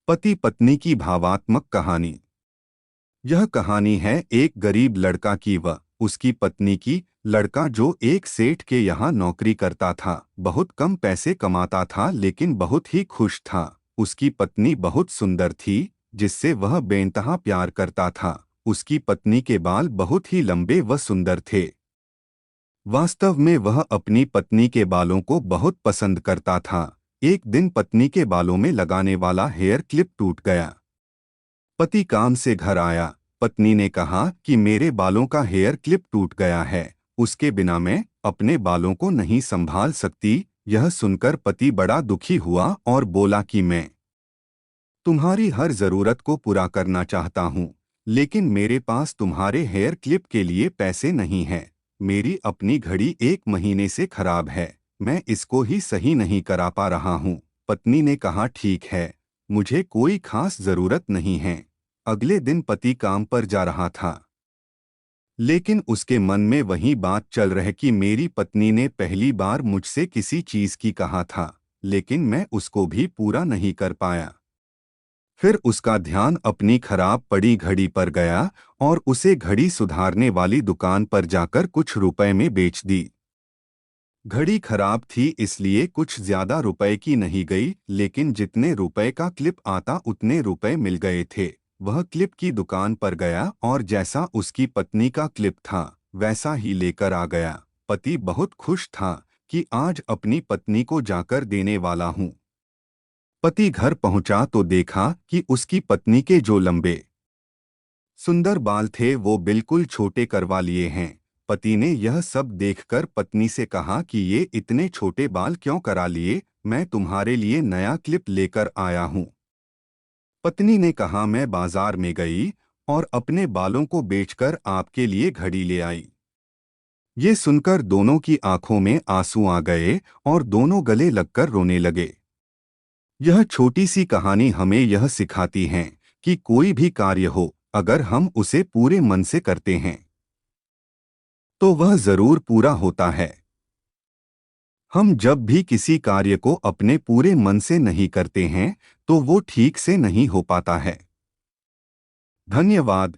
पति पत्नी की भावात्मक कहानी। यह कहानी है एक गरीब लड़का की व उसकी पत्नी की। लड़का जो एक सेठ के यहाँ नौकरी करता था, बहुत कम पैसे कमाता था लेकिन बहुत ही खुश था। उसकी पत्नी बहुत सुंदर थी, जिससे वह बेइंतहा प्यार करता था। उसकी पत्नी के बाल बहुत ही लंबे व सुंदर थे। वास्तव में वह अपनी पत्नी के बालों को बहुत पसंद करता था। एक दिन पत्नी के बालों में लगाने वाला हेयर क्लिप टूट गया। पति काम से घर आया। पत्नी ने कहा कि मेरे बालों का हेयर क्लिप टूट गया है, उसके बिना मैं अपने बालों को नहीं संभाल सकती। यह सुनकर पति बड़ा दुखी हुआ और बोला कि मैं तुम्हारी हर जरूरत को पूरा करना चाहता हूँ, लेकिन मेरे पास तुम्हारे हेयर क्लिप के लिए पैसे नहीं हैं। मेरी अपनी घड़ी 1 महीने से खराब है, मैं इसको ही सही नहीं करा पा रहा हूँ। पत्नी ने कहा ठीक है, मुझे कोई खास जरूरत नहीं है। अगले दिन पति काम पर जा रहा था, लेकिन उसके मन में वही बात चल रही कि मेरी पत्नी ने पहली बार मुझसे किसी चीज की कहा था, लेकिन मैं उसको भी पूरा नहीं कर पाया। फिर उसका ध्यान अपनी खराब पड़ी घड़ी पर गया और उसे घड़ी सुधारने वाली दुकान पर जाकर कुछ रुपए में बेच दी। घड़ी खराब थी इसलिए कुछ ज्यादा रुपए की नहीं गई, लेकिन जितने रुपए का क्लिप आता उतने रुपए मिल गए थे। वह क्लिप की दुकान पर गया और जैसा उसकी पत्नी का क्लिप था वैसा ही लेकर आ गया। पति बहुत खुश था कि आज अपनी पत्नी को जाकर देने वाला हूँ। पति घर पहुंचा तो देखा कि उसकी पत्नी के जो लंबे सुंदर बाल थे वो बिल्कुल छोटे करवा लिए हैं। पति ने यह सब देखकर पत्नी से कहा कि ये इतने छोटे बाल क्यों करा लिए, मैं तुम्हारे लिए नया क्लिप लेकर आया हूँ। पत्नी ने कहा मैं बाजार में गई और अपने बालों को बेचकर आपके लिए घड़ी ले आई। ये सुनकर दोनों की आंखों में आंसू आ गए और दोनों गले लगकर रोने लगे। यह छोटी सी कहानी हमें यह सिखाती है कि कोई भी कार्य हो, अगर हम उसे पूरे मन से करते हैं तो वह जरूर पूरा होता है। हम जब भी किसी कार्य को अपने पूरे मन से नहीं करते हैं तो वो ठीक से नहीं हो पाता है। धन्यवाद।